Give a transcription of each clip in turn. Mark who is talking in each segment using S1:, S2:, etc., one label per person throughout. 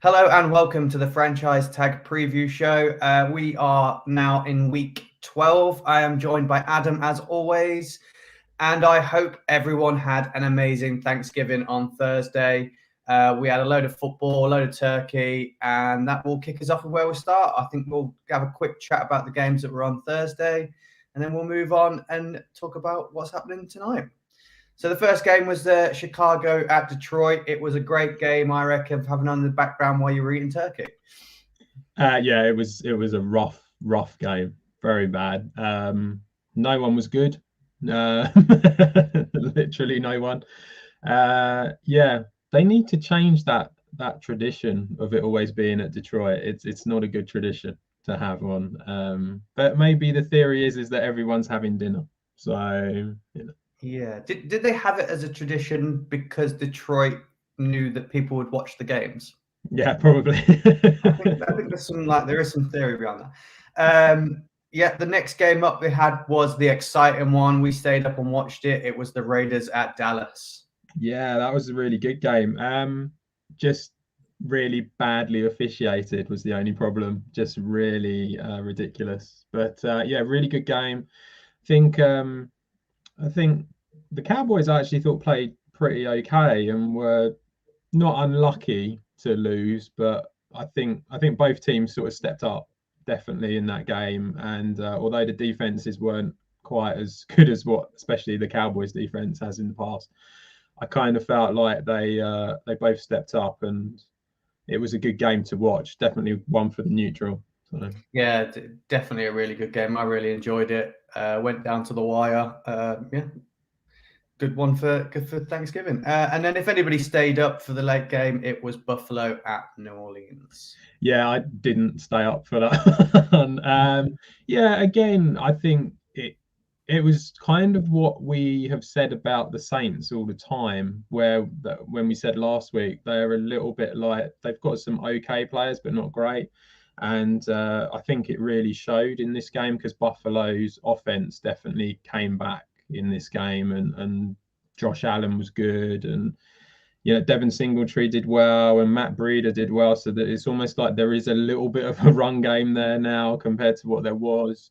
S1: Hello and welcome to the Franchise Tag Preview Show. We are now in week 12. I am joined by Adam as always, and I hope everyone had an amazing Thanksgiving on Thursday. We had a load of football, a load of turkey, and that will kick us off with where we'll start. I think we'll have a quick chat about the games that were on Thursday, and then we'll move on and talk about what's happening tonight. So the first game was the Chicago at Detroit. It was a great game, I reckon, for having on the background while you were eating turkey.
S2: Yeah, it was a rough game, very bad. No one was good, literally no one. Yeah, they need to change that tradition of it always being at Detroit. It's not a good tradition to have on. But maybe the theory is that everyone's having dinner, so you know.
S1: Yeah. Did they have it as a tradition because Detroit knew that people would watch the games?
S2: Yeah, probably.
S1: I think there is some theory behind that. Yeah, the next game up they had was the exciting one. We stayed up and watched it. It was the Raiders at Dallas.
S2: Yeah, that was a really good game. Just really badly officiated was the only problem. Just really ridiculous. But yeah, really good game. Think I think the Cowboys I actually thought played pretty okay and were not unlucky to lose, but I think both teams sort of stepped up definitely in that game. And although the defenses weren't quite as good as what especially the Cowboys defense has in the past, I kind of felt like they both stepped up and it was a good game to watch. Definitely one for the neutral. So.
S1: Yeah, definitely a really good game. I really enjoyed it. Went down to the wire. Yeah, good for Thanksgiving. And then if anybody stayed up for the late game, it was Buffalo at New Orleans.
S2: Yeah, I didn't stay up for that. Yeah, again, I think it was kind of what we have said about the Saints all the time, where when we said last week they're a little bit like they've got some okay players but not great. And I think it really showed in this game because Buffalo's offense definitely came back in this game, and Josh Allen was good, and Devin Singletary did well, and Matt Breida did well. So that it's almost like there is a little bit of a run game there now compared to what there was.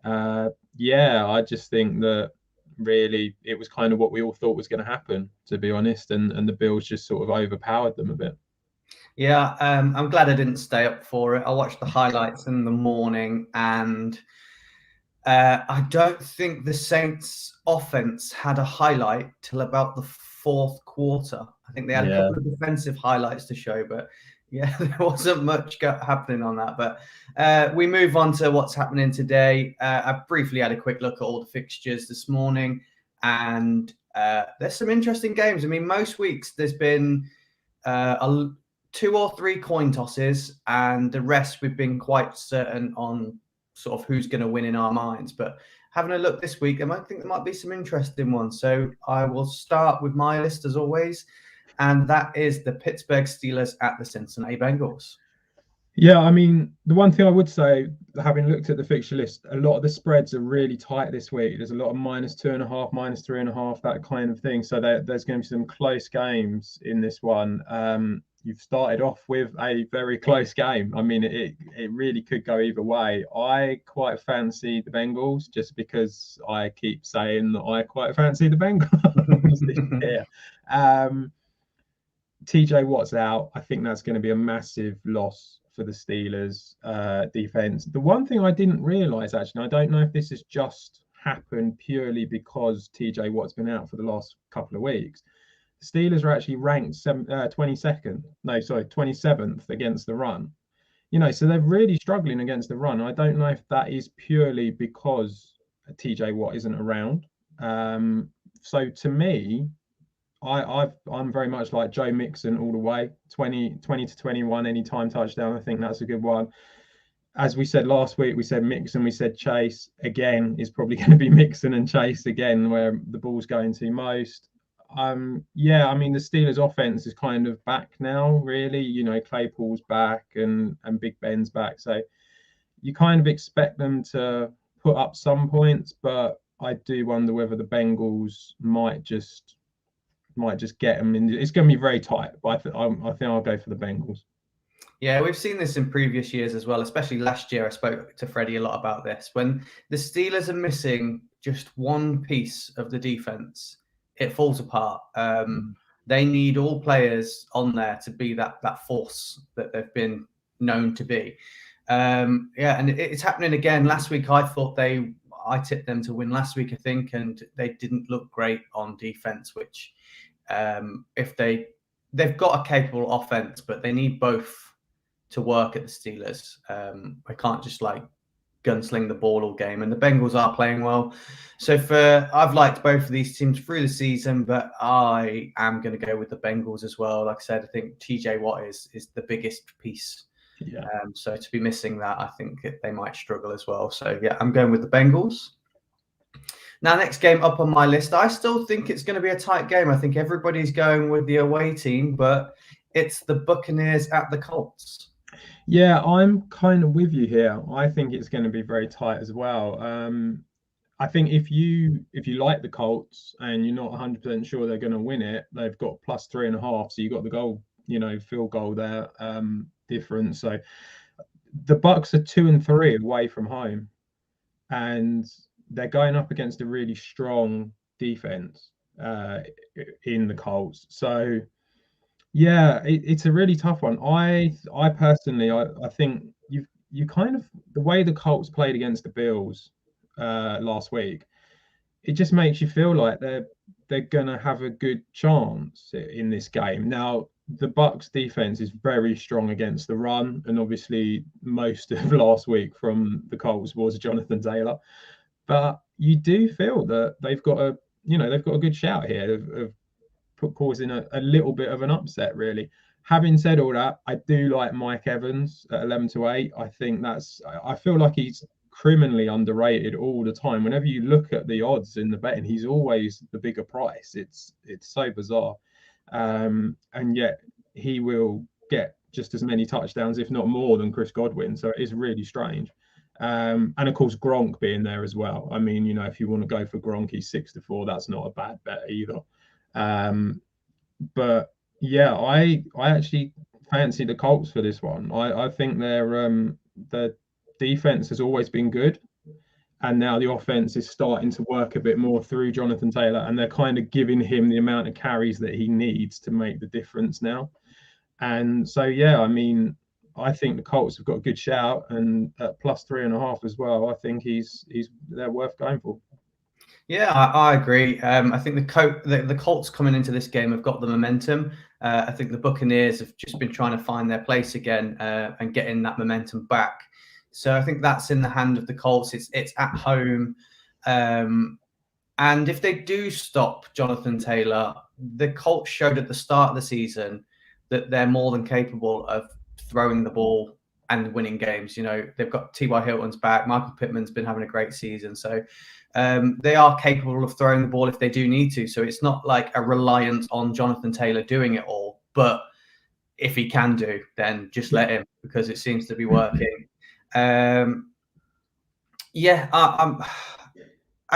S2: Yeah, I just think that really it was kind of what we all thought was going to happen, to be honest, and the Bills just sort of overpowered them a bit.
S1: Yeah, I'm glad I didn't stay up for it. I watched the highlights in the morning, and I don't think the Saints' offense had a highlight till about the fourth quarter. I think they had a
S2: Yeah.
S1: couple of defensive highlights to show, but yeah, there wasn't much happening on that. But we move on to what's happening today. I briefly had a quick look at all the fixtures this morning, and there's some interesting games. I mean, most weeks there's been two or three coin tosses, and the rest we've been quite certain on sort of who's going to win in our minds. But having a look this week, I might think there might be some interesting ones. So I will start with my list as always, and that is the Pittsburgh Steelers at the Cincinnati Bengals.
S2: Yeah, I mean, the one thing I would say, having looked at the fixture list, a lot of the spreads are really tight this week. There's a lot of -2.5, -3.5, that kind of thing. So there's going to be some close games in this one. You've started off with a very close game. I mean, it really could go either way. I quite fancy the Bengals just because I keep saying that I quite fancy the Bengals this year. TJ Watt's out. I think that's going to be a massive loss for the Steelers defense. The one thing I didn't realize, actually, I don't know if this has just happened purely because TJ Watt's been out for the last couple of weeks. The Steelers are actually ranked 27th against the run. So they're really struggling against the run. I don't know if that is purely because TJ Watt isn't around. So to me, I'm very much like Joe Mixon all the way. 20 to 21 anytime touchdown. I think that's a good one. As we said last week, we said Mixon, we said Chase. Again, is probably going to be Mixon and Chase again, where the ball's going to most. Yeah, I mean the Steelers' offense is kind of back now, really. Claypool's back and Big Ben's back, so you kind of expect them to put up some points, but I do wonder whether the Bengals might just get them in. It's going to be very tight, but I think I'll go for the Bengals.
S1: Yeah, we've seen this in previous years as well, especially last year. I spoke to Freddie a lot about this. When the Steelers are missing just one piece of the defense, it falls apart. They need all players on there to be that force that they've been known to be. Yeah, and it's happening again. Last week, I tipped them to win last week, I think, and they didn't look great on defense. Which, if they've got a capable offense, but they need both to work at the Steelers. I can't just like gunsling the ball all game, and the Bengals are playing well. So I've liked both of these teams through the season, but I am going to go with the Bengals as well. Like I said, I think TJ Watt is the biggest piece.
S2: Yeah.
S1: So to be missing that, I think they might struggle as well. So yeah, I'm going with the Bengals. Now, next game up on my list, I still think it's going to be a tight game. I think everybody's going with the away team, but it's the Buccaneers at the Colts.
S2: Yeah, I'm kind of with you here. I think it's going to be very tight as well. I think if you like the Colts and you're not 100% sure they're going to win it, they've got plus 3.5, so you got the goal, field goal there difference. So the Bucks are 2-3 away from home, and they're going up against a really strong defense in the Colts. So yeah, it's a really tough one. I personally, I think you kind of, the way the Colts played against the Bills last week, it just makes you feel like they're gonna have a good chance in this game. Now, the Bucks defense is very strong against the run, and obviously most of last week from the Colts was Jonathan Taylor. But you do feel that they've got a good shout here of causing a little bit of an upset, really. Having said all that, I do like Mike Evans at 11-8. I feel like he's criminally underrated all the time. Whenever you look at the odds in the betting, he's always the bigger price. It's so bizarre. And yet he will get just as many touchdowns, if not more, than Chris Godwin. So it is really strange. And of course, Gronk being there as well. I mean, if you want to go for Gronk, he's 6-4. That's not a bad bet either. But yeah, I actually fancy the Colts for this one. I think their defense has always been good, and now the offense is starting to work a bit more through Jonathan Taylor, and they're kind of giving him the amount of carries that he needs to make the difference now. And so yeah, I mean, I think the Colts have got a good shout, and at plus 3.5 as well. I think they're worth going for.
S1: Yeah, I agree. I think the Colts coming into this game have got the momentum. I think the Buccaneers have just been trying to find their place again and getting that momentum back. So I think that's in the hand of the Colts. It's at home. And if they do stop Jonathan Taylor, the Colts showed at the start of the season that they're more than capable of throwing the ball and winning games. They've got T.Y. Hilton's back. Michael Pittman's been having a great season. So they are capable of throwing the ball if they do need to. So it's not like a reliance on Jonathan Taylor doing it all. But if he can do, then just let him, because it seems to be working. I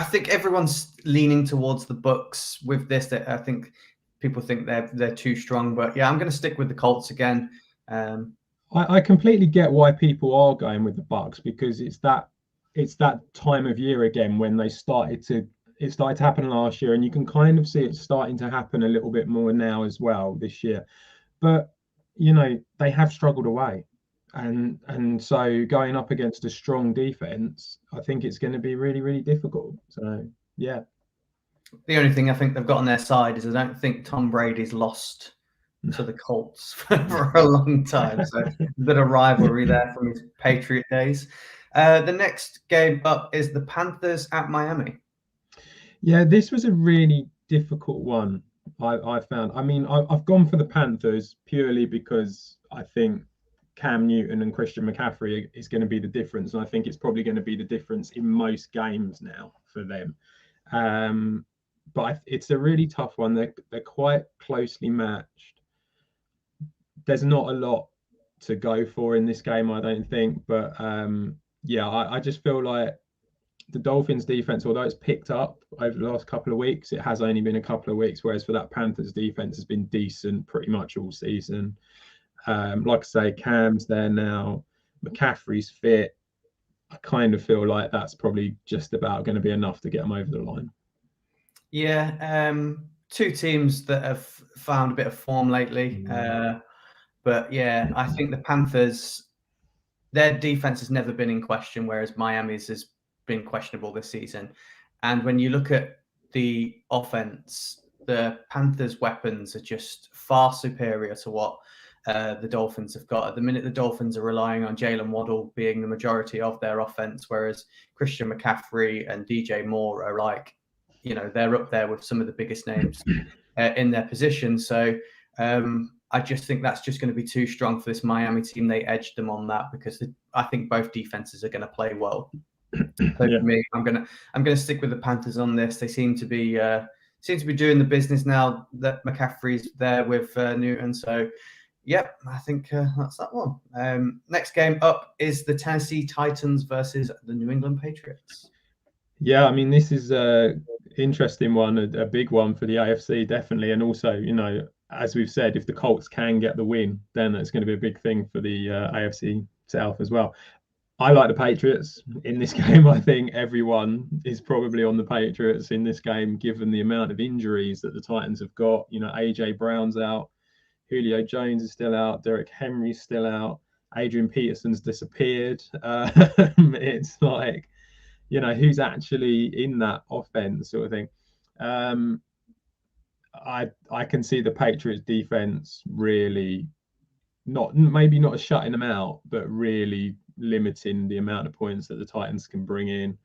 S1: think everyone's leaning towards the Bucks with this. That I think people think they're too strong. But yeah, I'm going to stick with the Colts again.
S2: I completely get why people are going with the Bucks, because it's that time of year again when it started to happen last year, and you can kind of see it starting to happen a little bit more now as well this year. But they have struggled away, and so going up against a strong defense, I think it's going to be really, really difficult. So yeah,
S1: the only thing I think they've got on their side is I don't think Tom Brady's lost to the Colts for a long time. So a bit of rivalry there from his Patriot days. The next game up is the Panthers at Miami.
S2: Yeah, this was a really difficult one, I found. I mean, I've gone for the Panthers purely because I think Cam Newton and Christian McCaffrey is going to be the difference. And I think it's probably going to be the difference in most games now for them. But it's a really tough one. They're quite closely matched. There's not a lot to go for in this game, I don't think. But yeah, I just feel like the Dolphins defense, although it's picked up over the last couple of weeks, it has only been a couple of weeks, whereas for that Panthers defense has been decent pretty much all season. Like I say, Cam's there now, McCaffrey's fit. I kind of feel like that's probably just about going to be enough to get them over the line.
S1: Yeah, two teams that have found a bit of form lately. But yeah, I think the Panthers, their defense has never been in question, whereas Miami's has been questionable this season. And when you look at the offense, the Panthers' weapons are just far superior to what the Dolphins have got. At the minute, the Dolphins are relying on Jalen Waddle being the majority of their offense, whereas Christian McCaffrey and DJ Moore are like, they're up there with some of the biggest names in their position. So I just think that's just going to be too strong for this Miami team. They edged them on that because I think both defenses are going to play well. So for me, I'm gonna stick with the Panthers on this. They seem to be doing the business now that McCaffrey's there with Newton. So yep, I think that's that one. Next game up is the Tennessee Titans versus the New England Patriots.
S2: Yeah, I mean, this is a interesting one, a big one for the AFC, definitely. And also, as we've said, if the Colts can get the win, then it's going to be a big thing for the AFC South as well. I like the Patriots in this game. I think everyone is probably on the Patriots in this game, given the amount of injuries that the Titans have got. AJ Brown's out, Julio Jones is still out, Derek Henry's still out, Adrian Peterson's disappeared. It's like, who's actually in that offense sort of thing. I can see the Patriots defense really maybe not shutting them out, but really limiting the amount of points that the Titans can bring in.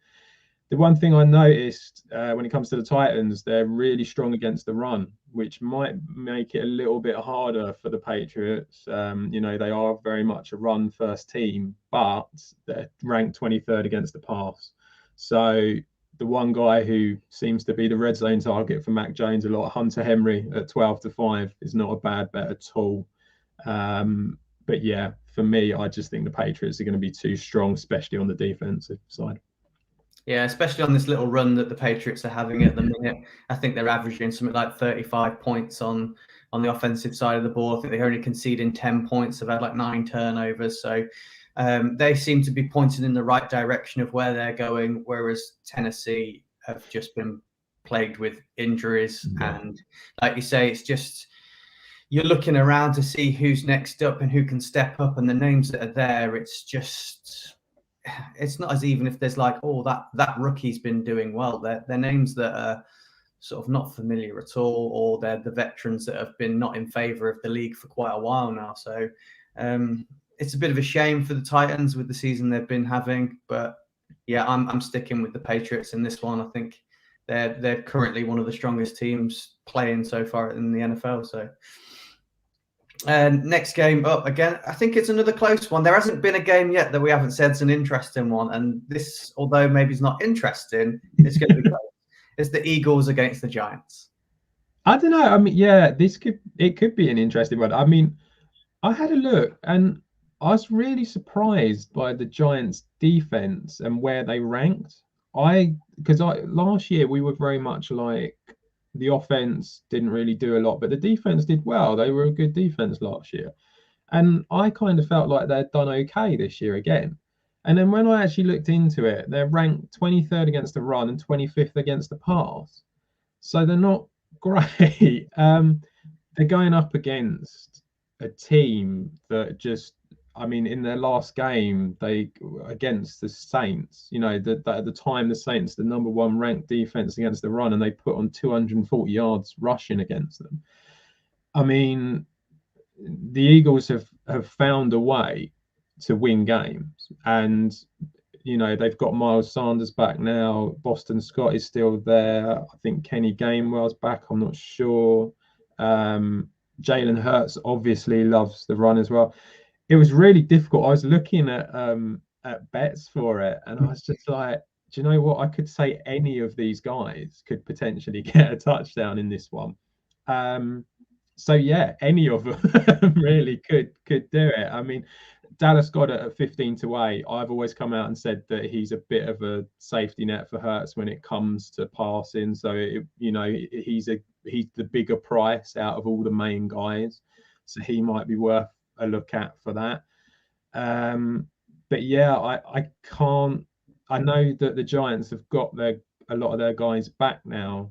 S2: The one thing I noticed when it comes to the Titans, they're really strong against the run, which might make it a little bit harder for the Patriots. They are very much a run-first team, but they're ranked 23rd against the pass. So the one guy who seems to be the red zone target for Mac Jones a lot, Hunter Henry at 12-5, is not a bad bet at all. But yeah, for me, I just think the Patriots are going to be too strong, especially on the defensive side.
S1: Yeah, especially on this little run that the Patriots are having at the minute. I think they're averaging something like 35 points on the offensive side of the ball. I think they're only conceding 10 points. They've had like 9 turnovers. So they seem to be pointing in the right direction of where they're going, whereas Tennessee have just been plagued with injuries. Yeah. And like you say, it's just you're looking around to see who's next up and who can step up, and the names that are there, it's not as even if there's like, oh, that rookie's been doing well. They're names that are sort of not familiar at all, or they're the veterans that have been not in favor of the league for quite a while now. So it's a bit of a shame for the Titans with the season they've been having. But yeah, I'm sticking with the Patriots in this one. I think they're currently one of the strongest teams playing so far in the NFL. So next game up, again, I think it's another close one. There hasn't been a game yet that we haven't said is an interesting one. And this, although maybe it's not interesting, it's going to be close. It's the Eagles against the Giants.
S2: I don't know. I mean, yeah, it could be an interesting one. I mean, I had a look and I was really surprised by the Giants' defense and where they ranked. Because last year we were very much like the offense didn't really do a lot, but the defense did well. They were a good defense last year. And I kind of felt like they'd done okay this year again. And then when I actually looked into it, they're ranked 23rd against the run and 25th against the pass. So they're not great. They're going up against a team that just, I mean, in their last game, against the Saints, at the time, the Saints, the number 1 ranked defense against the run, and they put on 240 yards rushing against them. I mean, the Eagles have found a way to win games, and they've got Miles Sanders back now. Boston Scott is still there. I think Kenny Gainwell's back. I'm not sure. Jalen Hurts obviously loves the run as well. It was really difficult. I was looking at bets for it, and I was just like, do you know what? I could say any of these guys could potentially get a touchdown in this one. So yeah, any of them really could do it. I mean, Dallas got it at 15-8. I've always come out and said that he's a bit of a safety net for Hurts when it comes to passing. So he's the bigger price out of all the main guys. So he might be worth a look at for that. But yeah, I can't. I know that the Giants have got a lot of their guys back now.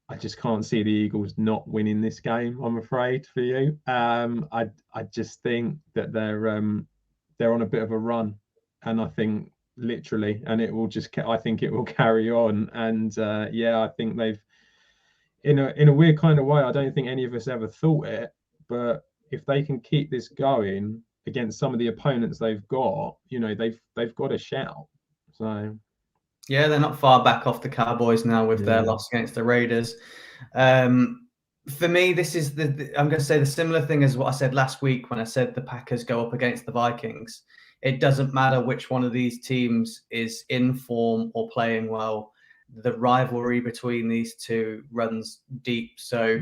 S2: I just can't see the Eagles not winning this game, I'm afraid, for you. I just think that they're on a bit of a run, and I think literally, and it will just I think it will carry on. And yeah, I think they've in a weird kind of way. I don't think any of us ever thought it, but if they can keep this going against some of the opponents they've got, they've got a shout. So
S1: yeah, they're not far back off the Cowboys now with their loss against the Raiders. For me, this is I'm going to say the similar thing as what I said last week when I said the Packers go up against the Vikings. It doesn't matter which one of these teams is in form or playing well. The rivalry between these two runs deep. So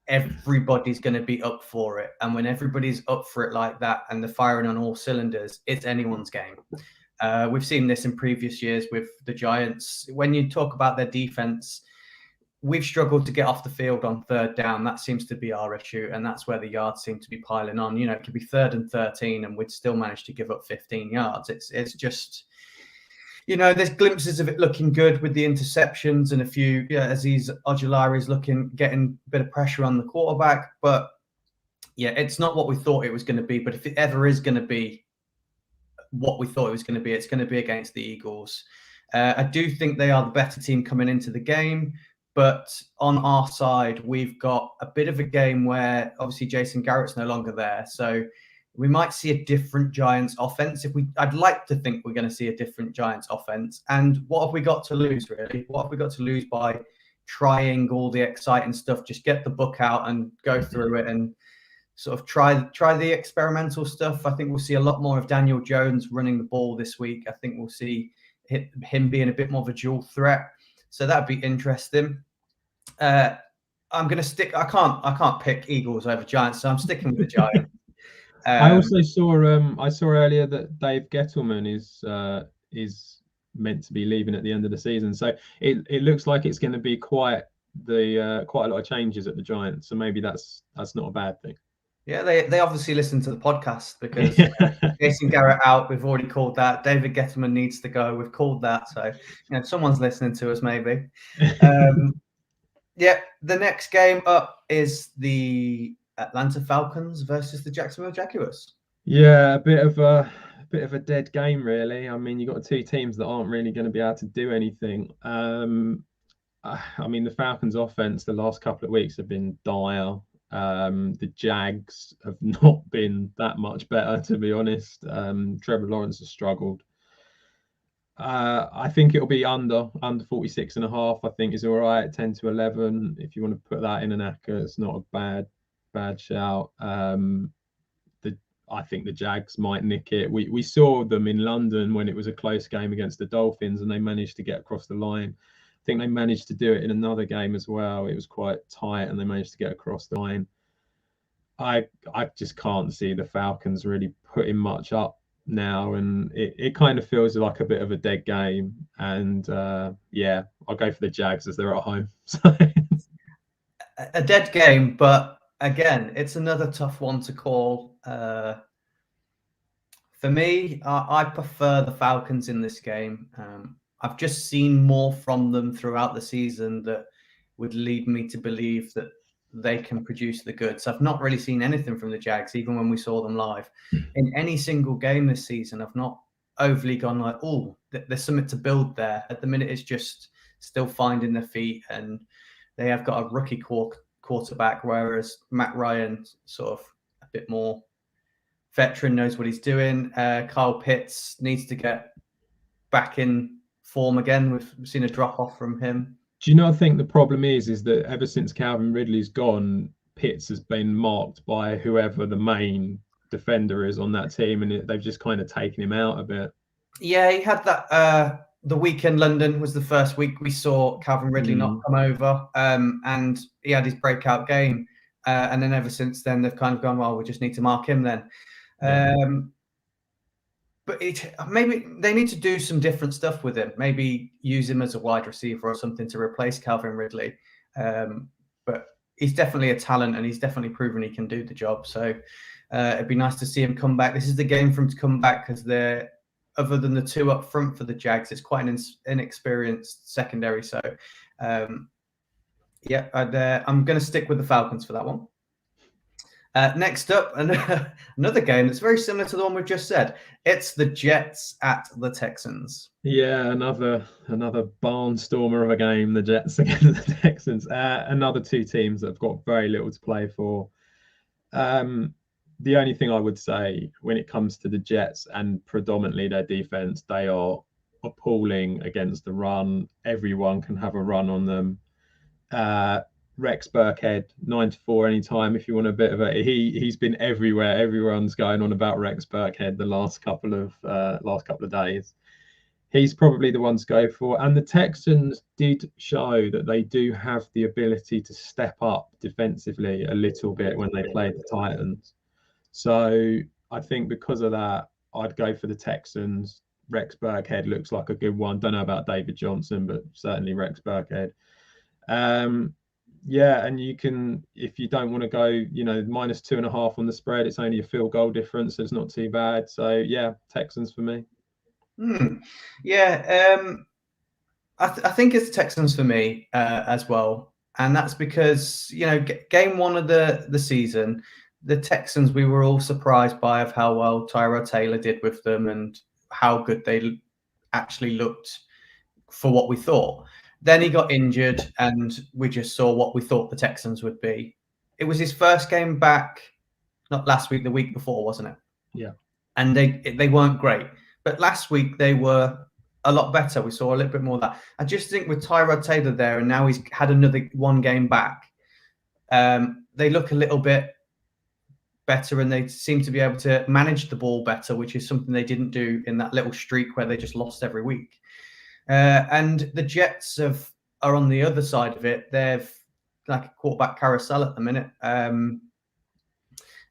S1: everybody's going to be up for it. And when everybody's up for it like that and they're firing on all cylinders, it's anyone's game. We've seen this in previous years with the Giants. When you talk about their defense, we've struggled to get off the field on third down. That seems to be our issue, and that's where the yards seem to be piling on. It could be 3rd and 13, and we'd still manage to give up 15 yards. It's just, there's glimpses of it looking good with the interceptions and a few, Azeez Ojulari's getting a bit of pressure on the quarterback. But yeah, it's not what we thought it was going to be. But if it ever is going to be what we thought it was going to be, it's going to be against the Eagles. I do think they are the better team coming into the game. But on our side, we've got a bit of a game where obviously Jason Garrett's no longer there. So we might see a different Giants offense. I'd like to think we're going to see a different Giants offense. And what have we got to lose, really? What have we got to lose by trying all the exciting stuff? Just get the book out and go through it and sort of try the experimental stuff. I think we'll see a lot more of Daniel Jones running the ball this week. I think we'll see him being a bit more of a dual threat. So that'd be interesting. I'm going to stick. I can't pick Eagles over Giants, so I'm sticking with the Giants.
S2: I also saw. I saw earlier that Dave Gettleman is meant to be leaving at the end of the season. So it looks like it's going to be quite a lot of changes at the Giants. So maybe that's not a bad thing.
S1: Yeah, they obviously listen to the podcast because Jason Garrett out. We've already called that. David Gettleman needs to go. We've called that. So someone's listening to us maybe. Yeah, the next game up is the Atlanta Falcons versus the Jacksonville Jaguars.
S2: Yeah, a bit of a dead game, really. I mean, you've got two teams that aren't really going to be able to do anything. I mean, the Falcons' offense the last couple of weeks have been dire. The Jags have not been that much better, to be honest. Trevor Lawrence has struggled. I think it'll be under 46.5. I think is all right. 10 to 11. If you want to put that in an acca, it's not a bad shout. I think the Jags might nick it. We saw them in London when it was a close game against the Dolphins, and they managed to get across the line. I think they managed to do it in another game as well. It was quite tight, and they managed to get across the line. I just can't see the Falcons really putting much up now, and it kind of feels like a bit of a dead game. And yeah, I'll go for the Jags as they're at home.
S1: A dead game, but again, it's another tough one to call. For me, I prefer the Falcons in this game. I've just seen more from them throughout the season that would lead me to believe that they can produce the goods. I've not really seen anything from the Jags, even when we saw them live. In any single game this season, I've not overly gone like, oh, there's something to build there. At the minute, it's just still finding their feet, and they have got a rookie quarterback, whereas Matt Ryan, sort of a bit more veteran, knows what he's doing. Kyle Pitts needs to get back in form again. We've seen a drop off from him.
S2: Do you not think the problem is that ever since Calvin Ridley's gone, Pitts has been marked by whoever the main defender is on that team, and they've just kind of taken him out a bit?
S1: Yeah, he had that. The week in London was the first week we saw Calvin Ridley not come over, and he had his breakout game. And then ever since then, they've kind of gone, well, we just need to mark him then. But maybe they need to do some different stuff with him. Maybe use him as a wide receiver or something to replace Calvin Ridley. But he's definitely a talent, and he's definitely proven he can do the job. So It'd be nice to see him come back. This is the game for him to come back because they're, other than the two up front for the Jags, it's quite an inexperienced secondary. So, I'm going to stick with the Falcons for that one. Next up, another game that's very similar to the one we've just said. It's the Jets at the Texans.
S2: Yeah, another barnstormer of a game, the Jets against the Texans. Another two teams that have got very little to play for. The only thing I would say when it comes to the Jets and predominantly their defense, they are appalling against the run. Everyone can have a run on them. Rex Burkhead, 9-4 anytime if you want a bit of a. He's been everywhere. Everyone's going on about Rex Burkhead the last couple of days. He's probably the one to go for. And the Texans did show that they do have the ability to step up defensively a little bit when they played the Titans. So I think because of that, I'd go for the Texans. Rex Burkhead looks like a good one. Don't know about David Johnson, but certainly Rex Burkhead. Yeah, and you can, if you don't want to go, -2.5 on the spread, it's only a field goal difference, so it's not too bad. So yeah, Texans for me.
S1: Yeah, I think it's Texans for me as well, and that's because game one of the season, the Texans, we were all surprised by of how well Tyrod Taylor did with them and how good they actually looked for what we thought. Then he got injured, and we just saw what we thought the Texans would be. It was his first game back, not last week, the week before, wasn't it?
S2: Yeah.
S1: And they weren't great. But last week, they were a lot better. We saw a little bit more of that. I just think with Tyrod Taylor there, and now he's had another one game back, they look a little bit better, and they seem to be able to manage the ball better, which is something they didn't do in that little streak where they just lost every week. And the Jets are on the other side of it. They've like a quarterback carousel at the minute. And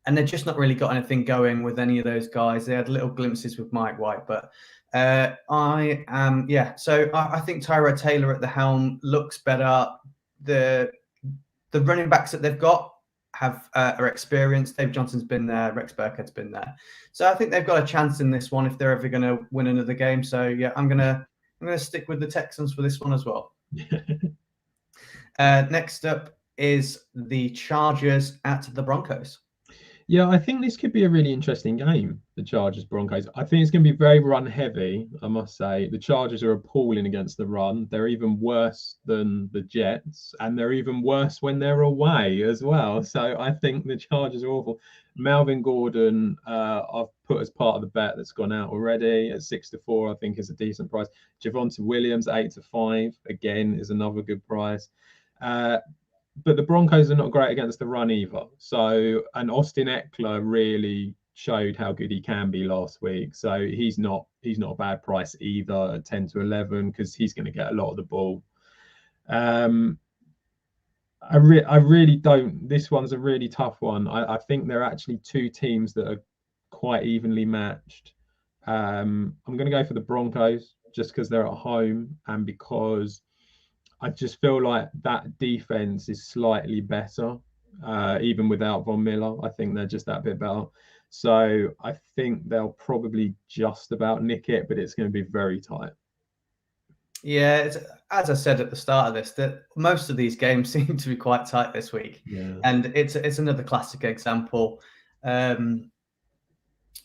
S1: they've just not really got anything going with any of those guys. They had little glimpses with Mike White, but So I think Tyrod Taylor at the helm looks better. The running backs that they've got are experienced. Dave Johnson's been there. Rex Burkhead's been there. So I think they've got a chance in this one if they're ever going to win another game. So yeah, I'm gonna stick with the Texans for this one as well. Next up is the Chargers at the Broncos.
S2: Yeah, I think this could be a really interesting game, the Chargers-Broncos. I think it's going to be very run-heavy, I must say. The Chargers are appalling against the run. They're even worse than the Jets, and they're even worse when they're away as well. So I think the Chargers are awful. Melvin Gordon, I've put as part of the bet that's gone out already at 6-4, I think is a decent price. Javonte Williams, 8-5, again, is another good price. But the Broncos are not great against the run either. So, and Austin Eckler really showed how good he can be last week. So he's not a bad price either at 10-11 because he's going to get a lot of the ball. I really don't. This one's a really tough one. I think they're actually two teams that are quite evenly matched. I'm going to go for the Broncos just because they're at home and because I just feel like that defense is slightly better, even without Von Miller. I think they're just that bit better. So I think they'll probably just about nick it, but it's going to be very tight.
S1: Yeah, as I said at the start of this, that most of these games seem to be quite tight this week.
S2: Yeah.
S1: And it's another classic example. I'm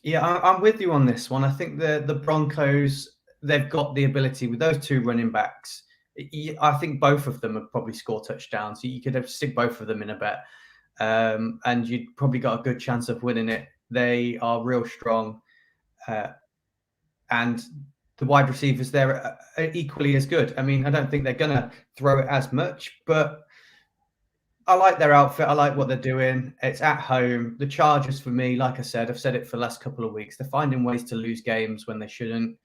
S1: with you on this one. I think the Broncos, they've got the ability with those two running backs. I think both of them would probably score touchdowns. You could stick both of them in a bet, and you'd probably got a good chance of winning it. They are real strong, and the wide receivers there are equally as good. I mean, I don't think they're going to throw it as much, but I like their outfit. I like what they're doing. It's at home. The Chargers, for me, like I said, I've said it for the last couple of weeks, they're finding ways to lose games when they shouldn't.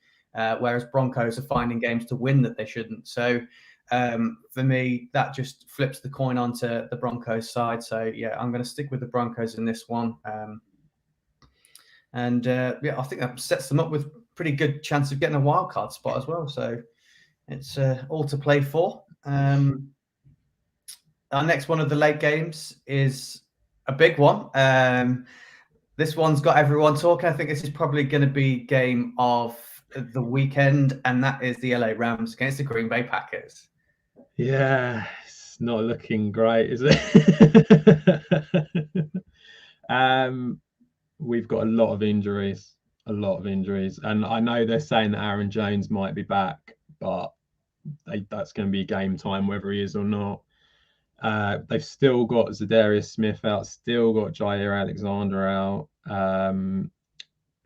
S1: Whereas Broncos are finding games to win that they shouldn't. So for me, that just flips the coin onto the Broncos side. So yeah, I'm going to stick with the Broncos in this one. I think that sets them up with pretty good chance of getting a wild card spot as well. So it's all to play for. Our next one of the late games is a big one. This one's got everyone talking. I think this is probably going to be game of the weekend, and that is the LA Rams against the Green Bay Packers.
S2: Yeah, it's not looking great, is it? We've got a lot of injuries, and I know they're saying that Aaron Jones might be back, but that's going to be game time whether he is or not. They've still got Zadarius Smith out, still got Jair Alexander out.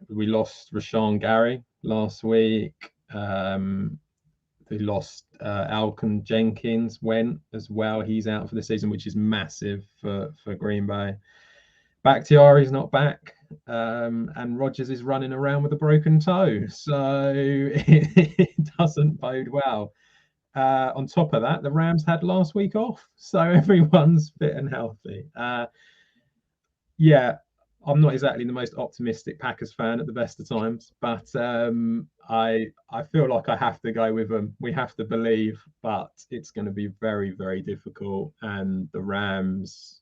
S2: We lost Rashawn Gary last week. We lost Alcon Jenkins went as well. He's out for the season, which is massive for Green Bay. Bakhtiari's not back, and Rodgers is running around with a broken toe, so it doesn't bode well. On top of that, the Rams had last week off, so everyone's fit and healthy. Yeah, I'm not exactly the most optimistic Packers fan at the best of times, but I feel like I have to go with them. We have to believe, but it's going to be very, very difficult. And the Rams,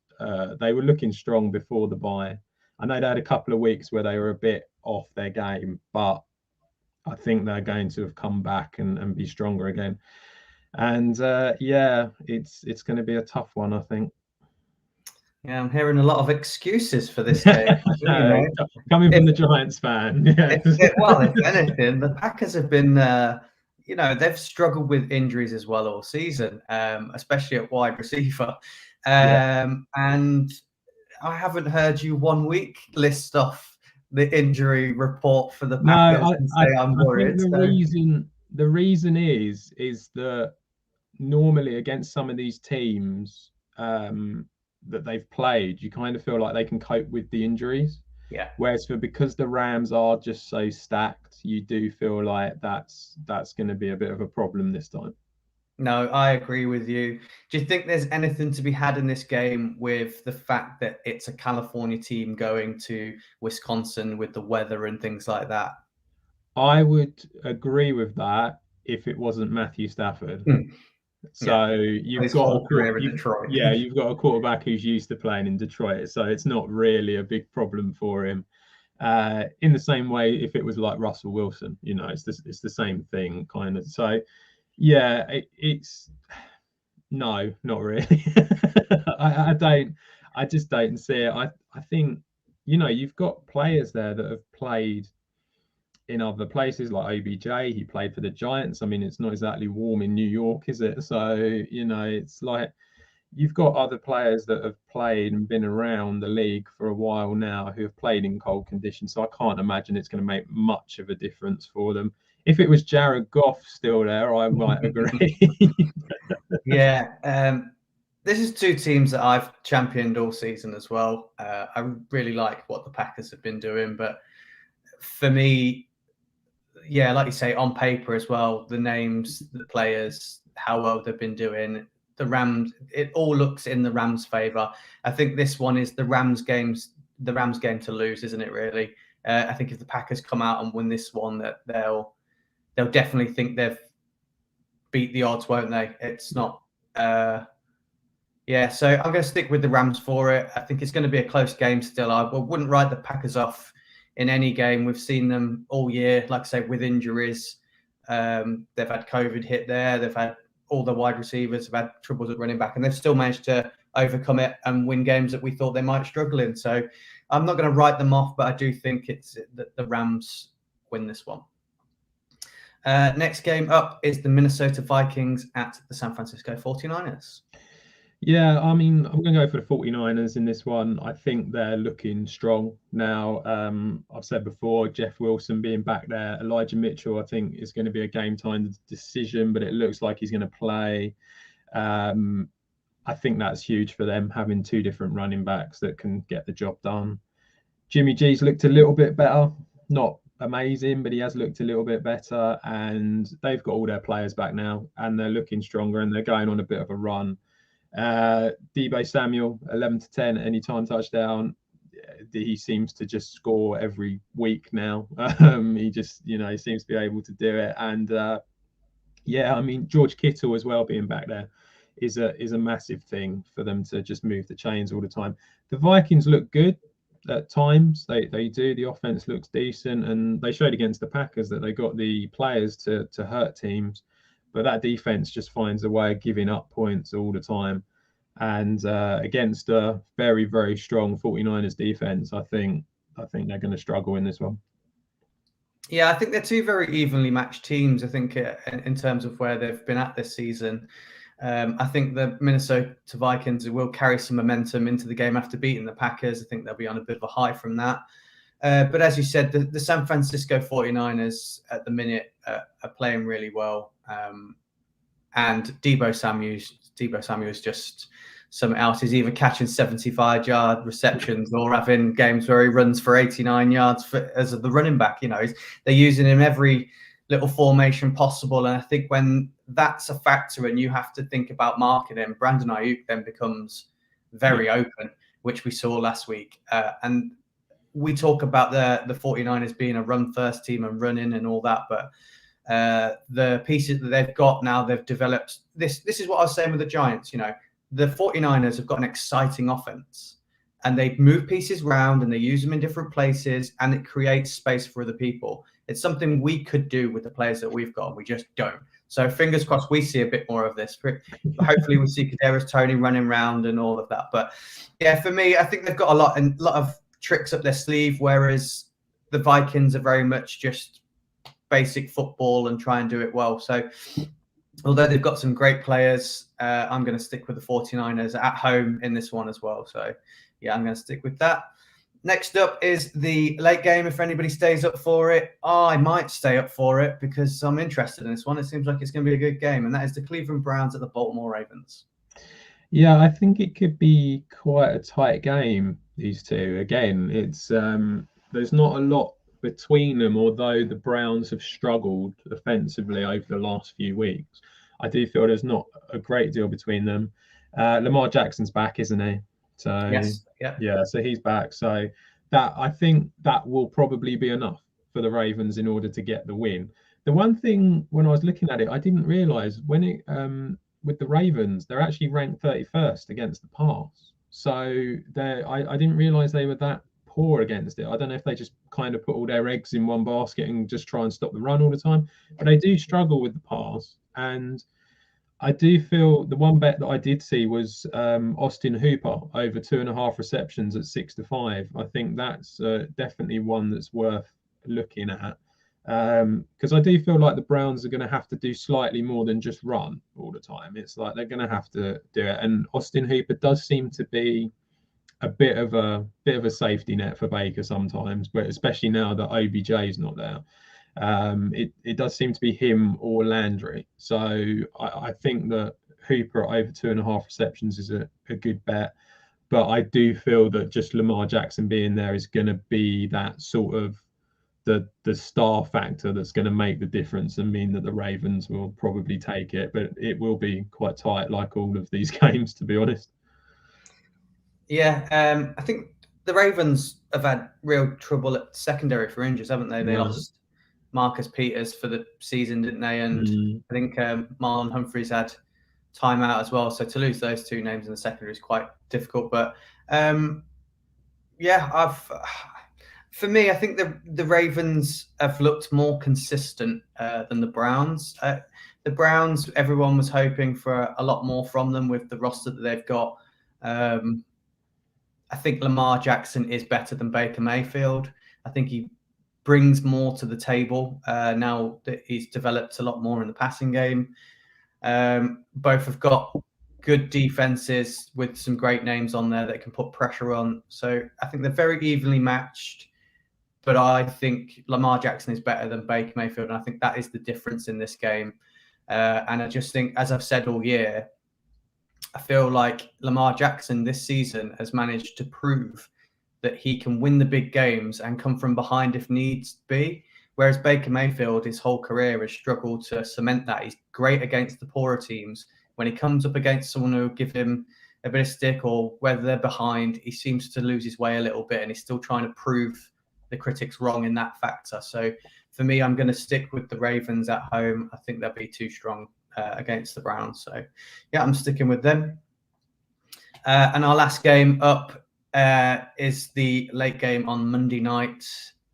S2: they were looking strong before the bye. I know they had a couple of weeks where they were a bit off their game, but I think they're going to have come back and be stronger again. And yeah, it's going to be a tough one, I think.
S1: Yeah, I'm hearing a lot of excuses for this game.
S2: Coming from the Giants fan. Yeah.
S1: Well, if anything, the Packers have been, they've struggled with injuries as well all season, especially at wide receiver. And I haven't heard you 1 week list off the injury report for the Packers and say I'm worried.
S2: The reason is that normally against some of these teams that they've played, you kind of feel like they can cope with the injuries.
S1: Yeah.
S2: Whereas because the Rams are just so stacked, you do feel like that's going to be a bit of a problem this time.
S1: No, I agree with you. Do you think there's anything to be had in this game with the fact that it's a California team going to Wisconsin with the weather and things like that?
S2: I would agree with that if it wasn't Matthew Stafford. So you've got you've got a quarterback who's used to playing in Detroit, so it's not really a big problem for him. In the same way, if it was like Russell Wilson, it's the same thing kind of. So yeah, it's no, not really. I just don't see it. I think you've got players there that have played in other places like OBJ. He played for the Giants. I mean, it's not exactly warm in New York, is it? So, it's like you've got other players that have played and been around the league for a while now who have played in cold conditions. So I can't imagine it's going to make much of a difference for them. If it was Jared Goff still there, I might agree.
S1: Yeah. This is two teams that I've championed all season as well. I really like what the Packers have been doing, but for me, yeah, like you say, on paper as well, the names, the players, how well they've been doing, the Rams, it all looks in the Rams' favor. I think this one is the Rams game to lose, isn't it? Really, I think if the Packers come out and win this one, that they'll definitely think they've beat the odds, won't they? It's not. Yeah, so I'm going to stick with the Rams for it. I think it's going to be a close game still. I wouldn't write the Packers off in any game. We've seen them all year, like I say, with injuries. They've had COVID hit there. They've had all the wide receivers have had troubles at running back, and they've still managed to overcome it and win games that we thought they might struggle in. So I'm not going to write them off, but I do think it's that the Rams win this one. Next game up is the Minnesota Vikings at the San Francisco 49ers.
S2: Yeah, I mean, I'm going to go for the 49ers in this one. I think they're looking strong now. I've said before, Jeff Wilson being back there. Elijah Mitchell, I think, is going to be a game time decision, but it looks like he's going to play. I think that's huge for them, having two different running backs that can get the job done. Jimmy G's looked a little bit better. Not amazing, but he has looked a little bit better. And they've got all their players back now, and they're looking stronger, and they're going on a bit of a run. Deebo Samuel, 11-10 anytime touchdown. He seems to just score every week now. He just, he seems to be able to do it. And yeah, I mean, George Kittle as well being back there is a massive thing for them to just move the chains all the time. The Vikings look good. at times. They do. The offense looks decent, and they showed against the Packers that they got the players to hurt teams, but that defense just finds a way of giving up points all the time. And against a very, very strong 49ers defense, I think they're going to struggle in this one.
S1: Yeah, I think they're two very evenly matched teams. I think in terms of where they've been at this season. I think the Minnesota Vikings will carry some momentum into the game after beating the Packers. I think they'll be on a bit of a high from that. But as you said, the San Francisco 49ers at the minute are playing really well. And Deebo Samuel's just something else. He's either catching 75-yard receptions or having games where he runs for 89 yards as the running back. They're using him every little formation possible. And I think when that's a factor and you have to think about marketing, Brandon Ayuk then becomes very open, which we saw last week. And we talk about the 49ers being a run-first team and running and all that, but the pieces that they've got now, they've developed. This is what I was saying with the Giants. The 49ers have got an exciting offense, and they move pieces around and they use them in different places, and it creates space for other people. It's something we could do with the players that we've got, and we just don't. So fingers crossed we see a bit more of this. Hopefully we see Kadarius Toney running around and all of that. But yeah, for me, I think they've got a lot of tricks up their sleeve, whereas the Vikings are very much just basic football and try and do it well. So although they've got some great players, I'm going to stick with the 49ers at home in this one as well. So yeah, I'm going to stick with that. Next up is the late game. If anybody stays up for it, I might stay up for it because I'm interested in this one. It seems like it's going to be a good game, and that is the Cleveland Browns at the Baltimore Ravens.
S2: Yeah, I think it could be quite a tight game, these two. Again, it's there's not a lot between them, although the Browns have struggled offensively over the last few weeks. I do feel there's not a great deal between them. Lamar Jackson's back, isn't he? So
S1: yes,
S2: yeah, so he's back. So that, I think that will probably be enough for the Ravens in order to get the win. The one thing when I was looking at it, I didn't realize when it with the Ravens, they're actually ranked 31st against the pass. So I didn't realize they were that poor against it. I don't know if they just kind of put all their eggs in one basket and just try and stop the run all the time, but they do struggle with the pass. And I do feel the one bet that I did see was Austin Hooper over 2.5 receptions at 6-5. I think that's definitely one that's worth looking at, because I do feel like the Browns are going to have to do slightly more than just run all the time. It's like they're going to have to do it, and Austin Hooper does seem to be a bit of a safety net for Baker sometimes, but especially now that OBJ is not there. It does seem to be him or Landry. So I think that Hooper at over 2.5 receptions is a good bet. But I do feel that just Lamar Jackson being there is going to be that sort of the star factor that's going to make the difference and mean that the Ravens will probably take it. But it will be quite tight, like all of these games, to be honest.
S1: Yeah, I think the Ravens have had real trouble at secondary for injuries, haven't they? They lost Marcus Peters for the season, didn't they? And I think Marlon Humphreys had time out as well. So to lose those two names in the secondary is quite difficult. But yeah, for me, I think the Ravens have looked more consistent than the Browns. The Browns, everyone was hoping for a lot more from them with the roster that they've got. I think Lamar Jackson is better than Baker Mayfield. I think he brings more to the table now that he's developed a lot more in the passing game. Both have got good defenses with some great names on there that can put pressure on. So I think they're very evenly matched, but I think Lamar Jackson is better than Baker Mayfield. And I think that is the difference in this game. And I just think, as I've said all year, I feel like Lamar Jackson this season has managed to prove that he can win the big games and come from behind if needs be. Whereas Baker Mayfield, his whole career, has struggled to cement that. He's great against the poorer teams. When he comes up against someone who will give him a bit of stick or whether they're behind, he seems to lose his way a little bit, and he's still trying to prove the critics wrong in that factor. So for me, I'm going to stick with the Ravens at home. I think they'll be too strong against the Browns. So yeah, I'm sticking with them. And our last game up is the late game on Monday night,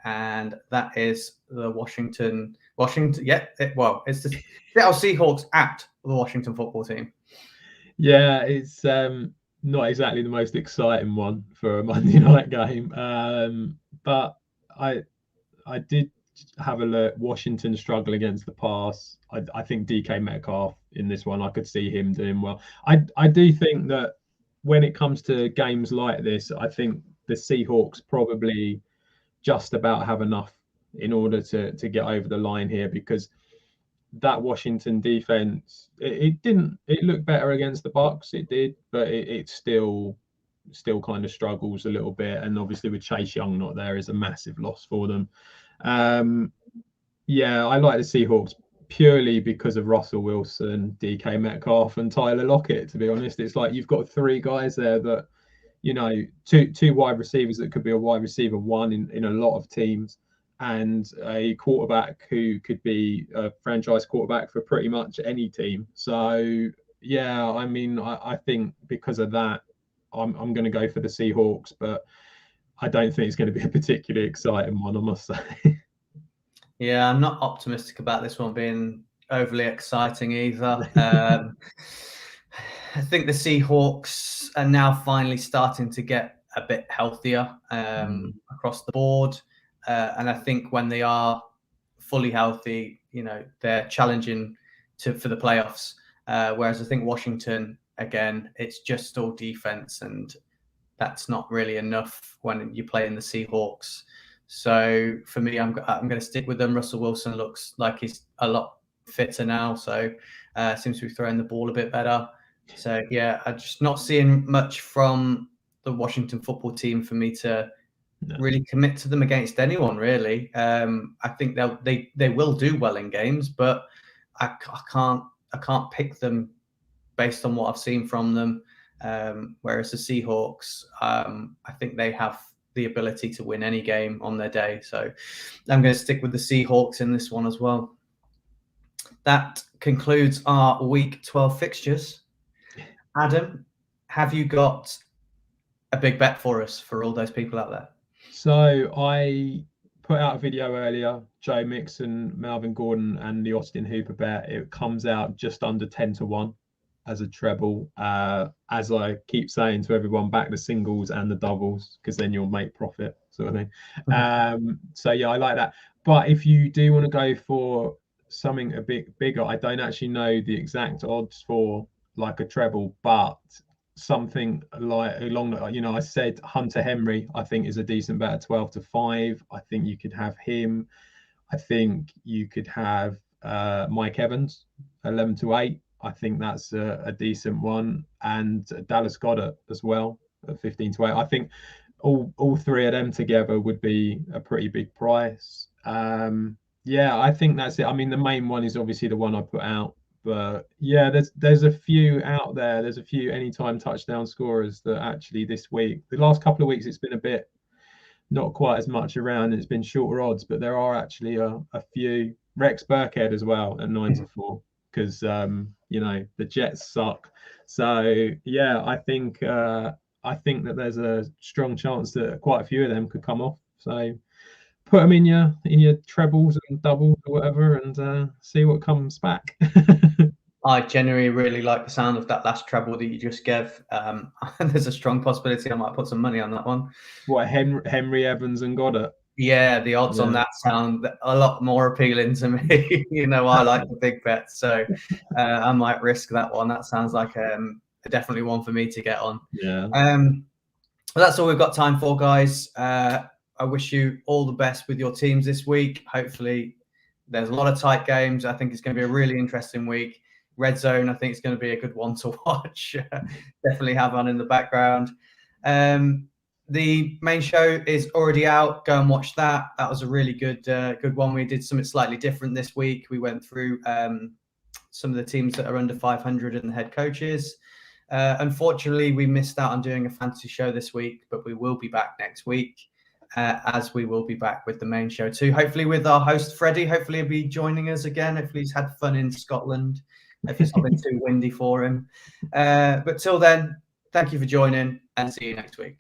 S1: and that is the Washington. Yeah, it's the Seattle Seahawks at the Washington football team.
S2: Yeah, it's not exactly the most exciting one for a Monday night game, but I did have a look. Washington struggle against the pass. I think DK Metcalf in this one, I could see him doing well. I do think that when it comes to games like this, I think the Seahawks probably just about have enough in order to get over the line here, because that Washington defense, it looked better against the Bucs, it did, but it still kind of struggles a little bit, and obviously with Chase Young not there is a massive loss for them. Yeah, I like the Seahawks purely because of Russell Wilson, DK Metcalf, and Tyler Lockett. To be honest, it's like you've got three guys there that, two wide receivers that could be a wide receiver one in a lot of teams, and a quarterback who could be a franchise quarterback for pretty much any team. So yeah, I mean, I think because of that, I'm going to go for the Seahawks, but I don't think it's going to be a particularly exciting one, I must say.
S1: Yeah, I'm not optimistic about this one being overly exciting either. I think the Seahawks are now finally starting to get a bit healthier across the board. And I think when they are fully healthy, they're challenging for the playoffs. Whereas I think Washington, again, it's just all defense, and that's not really enough when you play in the Seahawks. So for me, I'm going to stick with them. Russell Wilson looks like he's a lot fitter now, so seems to be throwing the ball a bit better. So yeah, I'm just not seeing much from the Washington football team for me to really commit to them against anyone. Really, I think they will do well in games, but I can't pick them based on what I've seen from them. Whereas the Seahawks, I think they have the ability to win any game on their day. So I'm going to stick with the Seahawks in this one as well. That concludes our Week 12 fixtures. Adam, have you got a big bet for us, for all those people out there?
S2: So I put out a video earlier, Joe Mixon, Melvin Gordon, and the Austin Hooper bet. It comes out just under 10-1 as a treble. As I keep saying to everyone, back the singles and the doubles, because then you'll make profit, sort of thing. So yeah, I like that. But if you do want to go for something a bit bigger, I don't actually know the exact odds for like a treble, but something like along the, I said Hunter Henry, I think is a decent bet at 12-5. I think you could have him. I think you could have Mike Evans 11-8. I think that's a decent one, and Dallas Goedert as well at 15-8. I think all three of them together would be a pretty big price. Yeah, I think that's it. I mean, the main one is obviously the one I put out, but yeah, there's a few out there. There's a few anytime touchdown scorers that actually this week, the last couple of weeks, it's been a bit not quite as much around. It's been shorter odds, but there are actually a few. Rex Burkhead as well at 9-4. Because the Jets suck. So yeah, I think that there's a strong chance that quite a few of them could come off. So put them in your trebles and doubles or whatever, and see what comes back.
S1: I genuinely really like the sound of that last treble that you just gave. There's a strong possibility I might put some money on that one.
S2: What, Henry Evans and Goddard?
S1: Yeah, the odds on that sound a lot more appealing to me. I like the big bets, so I might risk that one. That sounds like definitely one for me to get on.
S2: Yeah.
S1: Well, that's all we've got time for, guys. I wish you all the best with your teams this week. Hopefully, there's a lot of tight games. I think it's going to be a really interesting week. Red Zone, I think it's going to be a good one to watch. Definitely have on in the background. The main show is already out. Go and watch that. That was a really good one. We did something slightly different this week. We went through some of the teams that are under 500 and the head coaches. Unfortunately, we missed out on doing a fantasy show this week, but we will be back next week, as we will be back with the main show too. Hopefully with our host, Freddie. Hopefully he'll be joining us again. Hopefully he's had fun in Scotland. If it's not been too windy for him. But till then, thank you for joining, and see you next week.